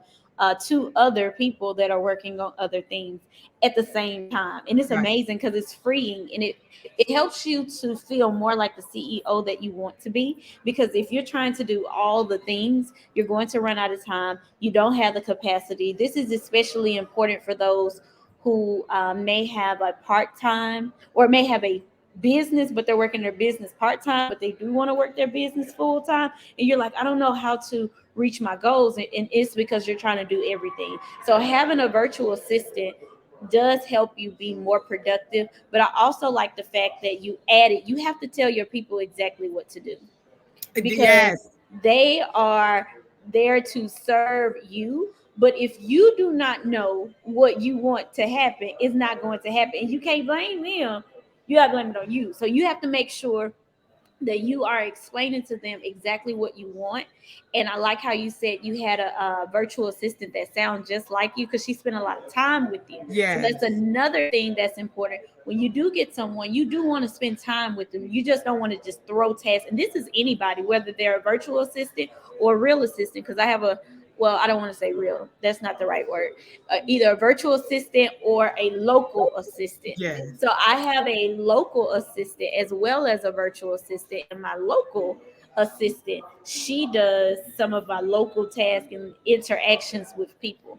two other people that are working on other things at the same time, and it's right. amazing because it's freeing, and it helps you to feel more like the CEO that you want to be. Because if you're trying to do all the things, you're going to run out of time. You don't have the capacity. This is especially important for those who may have a part time or may have a business, but they're working their business part time, but they do want to work their business full time. And you're like, I don't know how to reach my goals. And it's because you're trying to do everything. So having a virtual assistant does help you be more productive. But I also like the fact that you added, you have to tell your people exactly what to do because Yes, they are there to serve you. But if you do not know what you want to happen, it's not going to happen. And you can't blame them. You have to blame it on you. So you have to make sure that you are explaining to them exactly what you want. And I like how you said you had a virtual assistant that sounds just like you because she spent a lot of time with you. So that's yes, another thing that's important. When you do get someone, you do want to spend time with them. You just don't want to just throw tasks. And this is anybody, whether they're a virtual assistant or a real assistant, because I have a, well, I don't want to say real. That's not the right word. Either a virtual assistant or a local assistant. yes. So I have a local assistant as well as a virtual assistant, and my local assistant, she does some of my local tasks and interactions with people.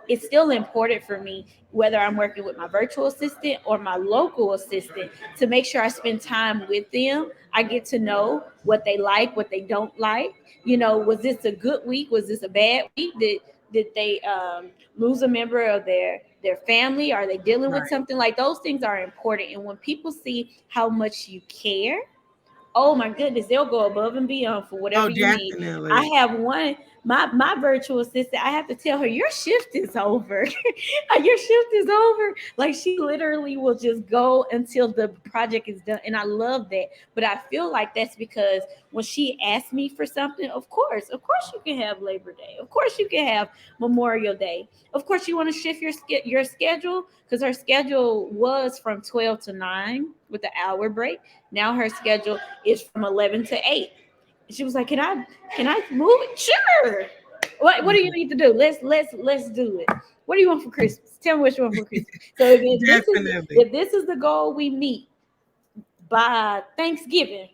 It's still important for me, whether I'm working with my virtual assistant or my local assistant, to make sure I spend time with them. I get to know what they like, what they don't like. You know, was this a good week? Was this a bad week? Did they lose a member of their family? Are they dealing with Right. something? Like, those things are important. And when people see how much you care, oh my goodness, they'll go above and beyond for Oh, whatever you need. I definitely. have one, my virtual assistant, I have to tell her, your shift is over. Your shift is over. Like, she literally will just go until the project is done. And I love that. But I feel like that's because when she asked me for something, of course you can have Labor Day. Of course you can have Memorial Day. Of course you want to shift your schedule, because her schedule was from 12 to 9 with the hour break. Now her schedule is from 11 to 8. She was like, can I move it? Sure. What do you need to do? Let's do it. What do you want for Christmas? Tell me what you want for Christmas. So Definitely. if this is the goal we meet by Thanksgiving,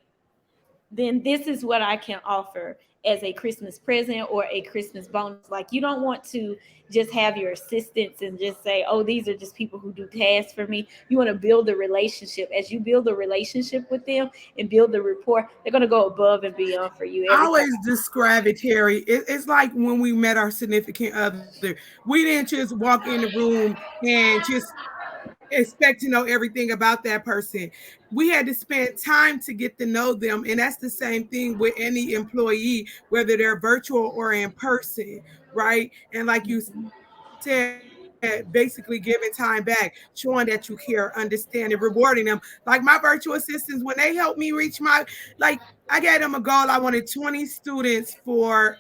then this is what I can offer as a Christmas present or a Christmas bonus. Like, you don't want to just have your assistants and just say, oh, these are just people who do tasks for me. You want to build a relationship. As you build a relationship with them and build the rapport, they're going to go above and beyond for you I every time. always describe it, Terry. It's like when we met our significant other. We didn't just walk in the room and just expect to know everything about that person. We had to spend time to get to know them. And that's the same thing with any employee, whether they're virtual or in person, right? And like you said, basically giving time back, showing that you care, understanding, rewarding them. Like my virtual assistants, when they helped me reach like I gave them a goal. I wanted 20 students for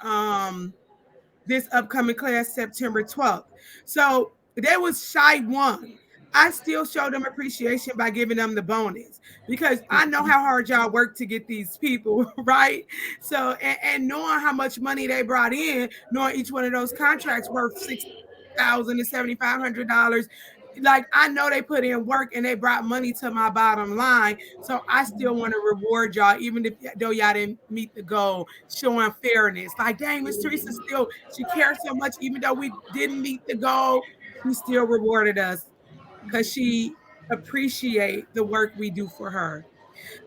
this upcoming class September 12th. So they was shy one. I still showed them appreciation by giving them the bonus because I know how hard y'all work to get these people, right? So, and knowing how much money they brought in, knowing each one of those contracts worth $6,000 to $7,500, like I know they put in work and they brought money to my bottom line. So I still want to reward y'all, even if though y'all didn't meet the goal, showing fairness. Like, dang, Miss Teresa still, she cares so much, even though we didn't meet the goal, she still rewarded us because she appreciate the work we do for her.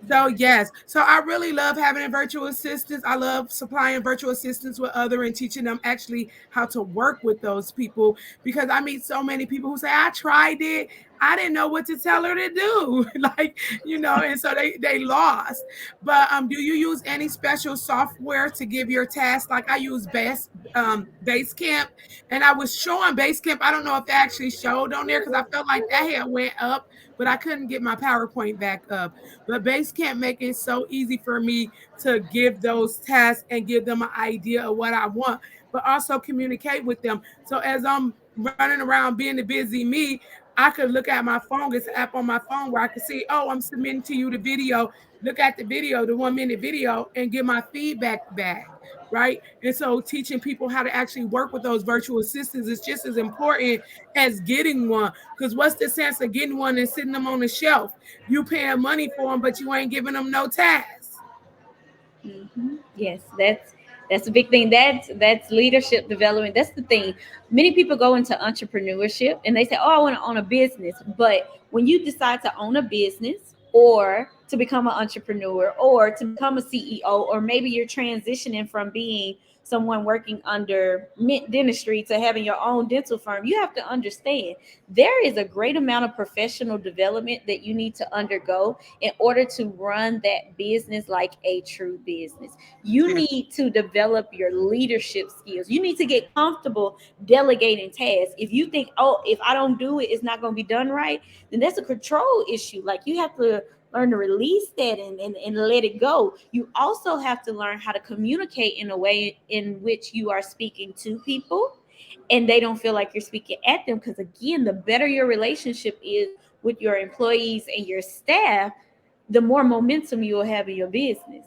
So yes, so I really love having a virtual assistants. I love supplying virtual assistants with other and teaching them actually how to work with those people, because I meet so many people who say I tried it, I didn't know what to tell her to do, like and so they lost. But do you use any special software to give your tasks? Like I use Basecamp, and I was showing Basecamp. I don't know if it actually showed on there because I felt like that had went up, but I couldn't get my PowerPoint back up. But Basecamp make it so easy for me to give those tasks and give them an idea of what I want, but also communicate with them. So as I'm running around being the busy me, I could look at my phone. It's an app on my phone where I could see, oh, I'm submitting to you the video. Look at the video, the 1 minute video, and get my feedback back. Right. And so teaching people how to actually work with those virtual assistants is just as important as getting one. Because what's the sense of getting one and sitting them on the shelf? You paying money for them, but you ain't giving them no tasks. Yes, that's a big thing. That's leadership development. That's the thing. Many people go into entrepreneurship and they say, "Oh, I want to own a business." But when you decide to own a business or to become an entrepreneur or to become a CEO, or maybe you're transitioning from being someone working under mint dentistry to having your own dental firm, you have to understand there is a great amount of professional development that you need to undergo in order to run that business like a true business. You Yeah, need to develop your leadership skills. You need to get comfortable delegating tasks. If you think, oh, if I don't do it, it's not going to be done right, then that's a control issue. Like you have to learn to release that and let it go. You also have to learn how to communicate in a way in which you are speaking to people and they don't feel like you're speaking at them. Because again, the better your relationship is with your employees and your staff, the more momentum you will have in your business.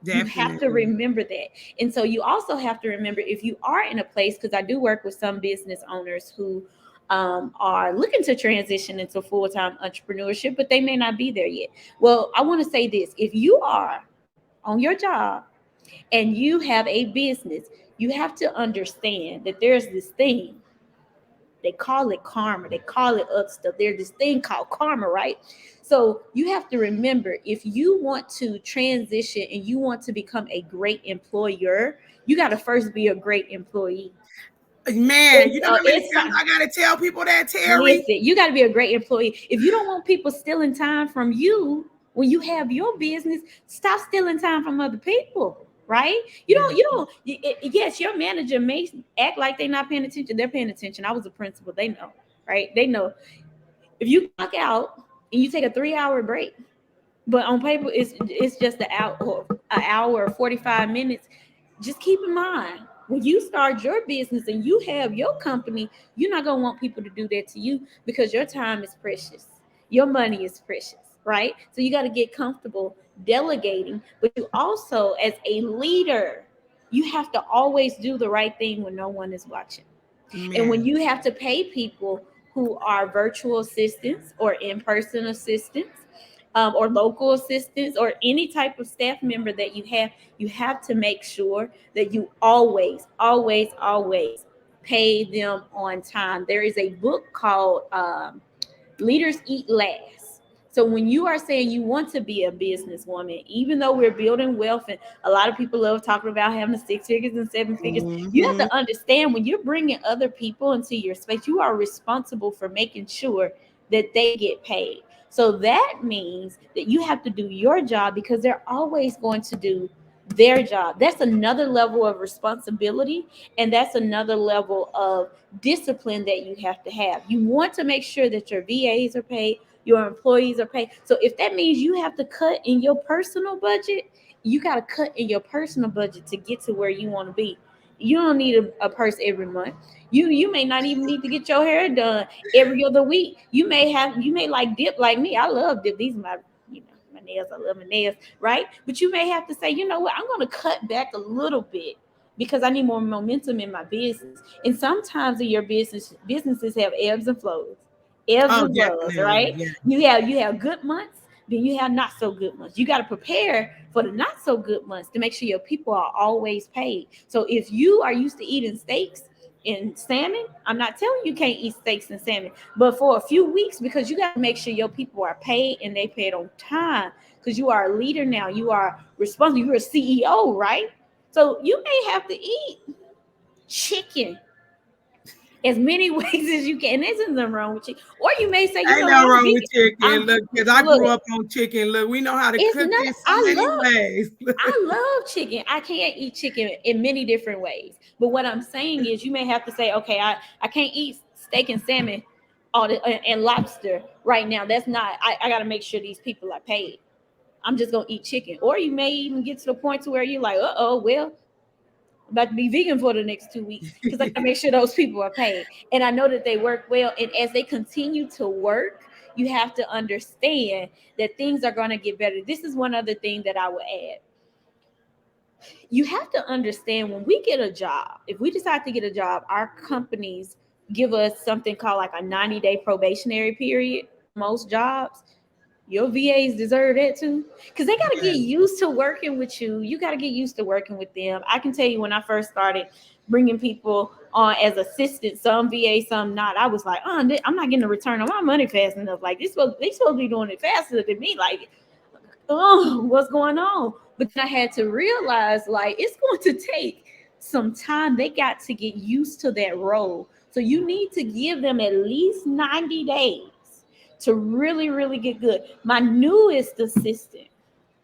You have to definitely. remember that. And so you also have to remember if you are in a place, because I do work with some business owners who are looking to transition into full-time entrepreneurship, but they may not be there yet. Well, I want to say this. If you are on your job and you have a business, you have to understand that there's this thing. They call it karma. They call it up stuff. There's this thing called karma, right? So you have to remember if you want to transition and you want to become a great employer, you got to first be a great employee. Man, It's, you know how many it's times I gotta tell people that, Terry? Listen, you got to be a great employee. If you don't want people stealing time from you when you have your business, stop stealing time from other people. Right? Yes, your manager may act like they're not paying attention. They're paying attention. I was a principal. They know, right? They know. If you clock out and you take a 3 hour break, but on paper it's just an hour or 45 minutes, just keep in mind when you start your business and you have your company, you're not going to want people to do that to you because your time is precious, your money is precious, right? So you got to get comfortable delegating, but you also as a leader, you have to always do the right thing when no one is watching. And when Man, you have to pay people who are virtual assistants or in-person assistants, or local assistants or any type of staff member that you have to make sure that you always, always, always pay them on time. There is a book called Leaders Eat Last. So when you are saying you want to be a businesswoman, even though we're building wealth and a lot of people love talking about having the 6 figures and 7 figures, you have hmm, to understand when you're bringing other people into your space, you are responsible for making sure that they get paid. So that means that you have to do your job because they're always going to do their job. That's another level of responsibility, and that's another level of discipline that you have to have. You want to make sure that your VAs are paid, your employees are paid. So if that means you have to cut in your personal budget, you got to cut in your personal budget to get to where you want to be. You don't need a purse every month. You may not even need to get your hair done every other week. You may like dip like me. I love dip. These are my nails. I love my nails, right? But you may have to say, you know what, I'm gonna cut back a little bit because I need more momentum in my business. And sometimes in your businesses have ebbs and flows. Ebbs oh, and flows, definitely. right? Yeah. You have good months, then you have not so good months. You got to prepare for the not so good months to make sure your people are always paid. So if you are used to eating steaks and salmon, I'm not telling you can't eat steaks and salmon, but for a few weeks, because you got to make sure your people are paid and they paid on time, because you are a leader now, you are responsible, you're a CEO, right? So you may have to eat chicken as many ways as you can. There's nothing wrong with chicken. Or you may say, you Ain't know no what, I'm wrong with vegan. chicken. I'm Look, because I look, grew up on chicken. Look, we know how to it's cook not, it so many ways. I love chicken. I can't eat chicken in many different ways. But what I'm saying is you may have to say, okay, I can't eat steak and salmon and lobster right now. That's not, I got to make sure these people are paid. I'm just going to eat chicken. Or you may even get to the point to where you're like, well, I'm about to be vegan for the next 2 weeks because I got to make sure those people are paid. And I know that they work well. And as they continue to work, you have to understand that things are going to get better. This is one other thing that I will add. You have to understand when we get a job, if we decide to get a job, our companies give us something called like a 90-day probationary period for most jobs. Your VAs deserve that too, because they got to get Yes. used to working with you. You got to get used to working with them. I can tell you when I first started bringing people on as assistants, some VA, some not, I was like, I'm not getting a return on my money fast enough. Like they supposed to be doing it faster than me. Like, oh, what's going on? But then I had to realize like it's going to take some time. They got to get used to that role. So you need to give them at least 90 days to really, really get good. My newest assistant,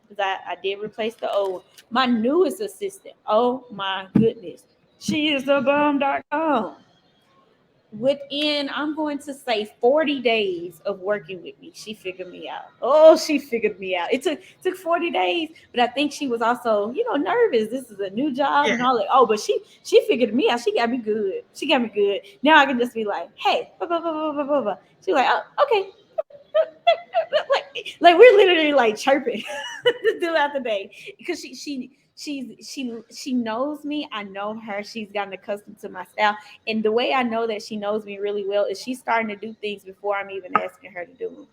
because I did replace the old, my newest assistant, oh my goodness, she is the bomb.com. Within, I'm going to say 40 days of working with me, she figured me out. Oh, she figured me out. It took 40 days, but I think she was also, nervous. This is a new job Yeah. and all that. Oh, but she figured me out. She got me good. She got me good. Now I can just be like, hey, blah, blah, blah, blah, blah, blah, blah. She's like, oh, okay. like we're literally like chirping throughout the day because she knows me. I know her. She's gotten accustomed to my style, and the way I know that she knows me really well is she's starting to do things before I'm even asking her to do them.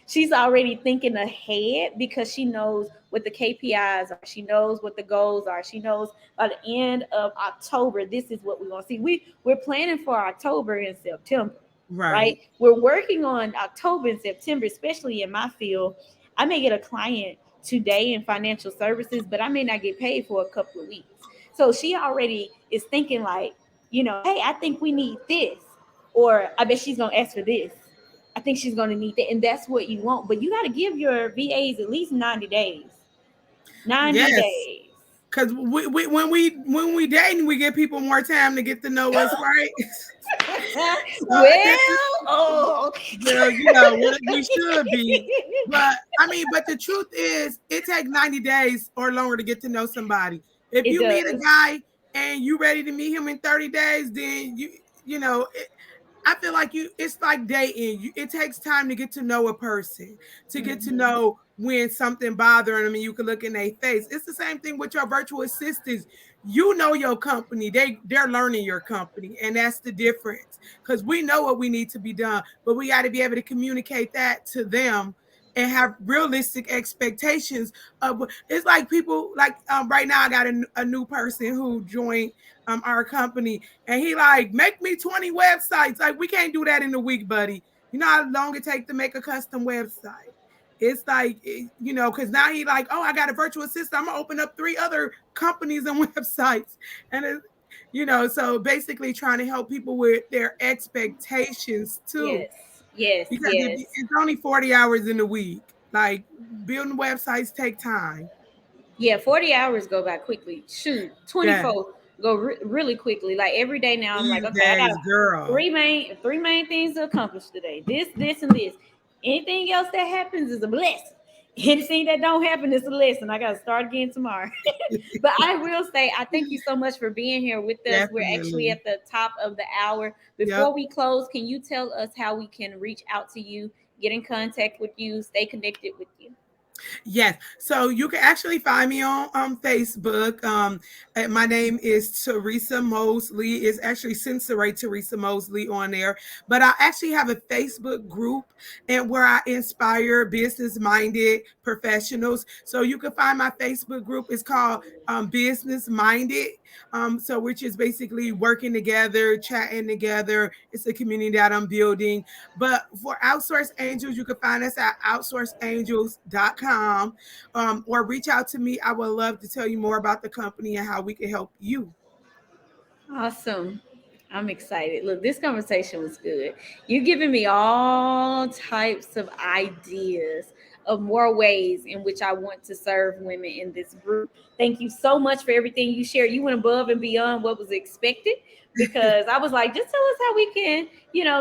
She's already thinking ahead because she knows what the KPIs are. She knows what the goals are. She knows by the end of October, this is what we're going to see. We're planning for October and September, Right. right? We're working on October and September, especially in my field. I may get a client today in financial services, but I may not get paid for a couple of weeks. So she already is thinking like, hey, I think we need this, or I bet she's going to ask for this. I think she's going to need that. And that's what you want. But you got to give your VAs at least 90 days. 90 Yes. days. Because when we dating, we give people more time to get to know us, right? So Well, oh. well, what we should be. But I mean, but the truth is, it takes 90 days or longer to get to know somebody. If It you meet a does. guy and you ready to meet him in 30 days, then I feel like it's like dating. It takes time to get to know a person, to get to Mhm. know when something bothering them and you can look in their face. It's the same thing with your virtual assistants. You know your company. They're learning your company. And that's the difference. Because we know what we need to be done, but we got to be able to communicate that to them and have realistic expectations of it's like people like right now I got a new person who joined our company and he like make me 20 websites. Like we can't do that in a week, buddy. You know how long it takes to make a custom website. It's like because now he like, oh, I got a virtual assistant. I'm gonna open up 3 other companies and websites, and so basically trying to help people with their expectations too, Yes. Yes. because if Yes. it's only 40 hours in a week, like building websites take time. Yeah, 40 hours go by quickly. Shoot, Yeah, 24 go really quickly. Like every day now, I'm like, these okay, I got days, girl. three main things to accomplish today. This, and this. Anything else that happens is a blessing. Anything that don't happen is a lesson. I got to start again tomorrow. But I will say, I thank you so much for being here with us. We're actually Definitely. at the top of the hour. Yep. Before we close, can you tell us how we can reach out to you, get in contact with you, stay connected with you? Yes. So you can actually find me on Facebook. And my name is Theresa Mosley. It's actually Sincerae Theresa Mosley on there. But I actually have a Facebook group and where I inspire business-minded professionals. So you can find my Facebook group. It's called business minded. So which is basically working together, chatting together. It's a community that I'm building. But for Outsource Angels, you can find us at outsourceangels.com, or reach out to me. I would love to tell you more about the company and how we can help you. Awesome. I'm excited. Look, this conversation was good. You're giving me all types of ideas of more ways in which I want to serve women in this group. Thank you so much for everything you shared. You went above and beyond what was expected, because I was like, just tell us how we can,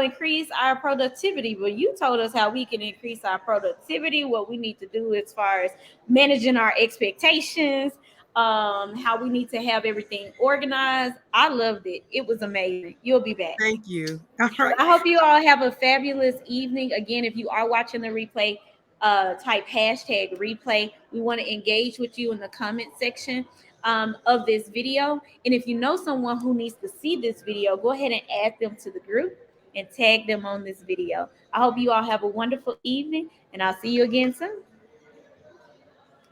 increase our productivity. But you told us how we can increase our productivity, what we need to do as far as managing our expectations, how we need to have everything organized. I loved it. It was amazing. You'll be back. Thank you. All right. I hope you all have a fabulous evening. Again, if you are watching the replay, type hashtag replay. We want to engage with you in the comment section of this video. And if you know someone who needs to see this video, go ahead and add them to the group and tag them on this video. I hope you all have a wonderful evening, and I'll see you again soon.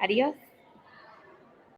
Adios.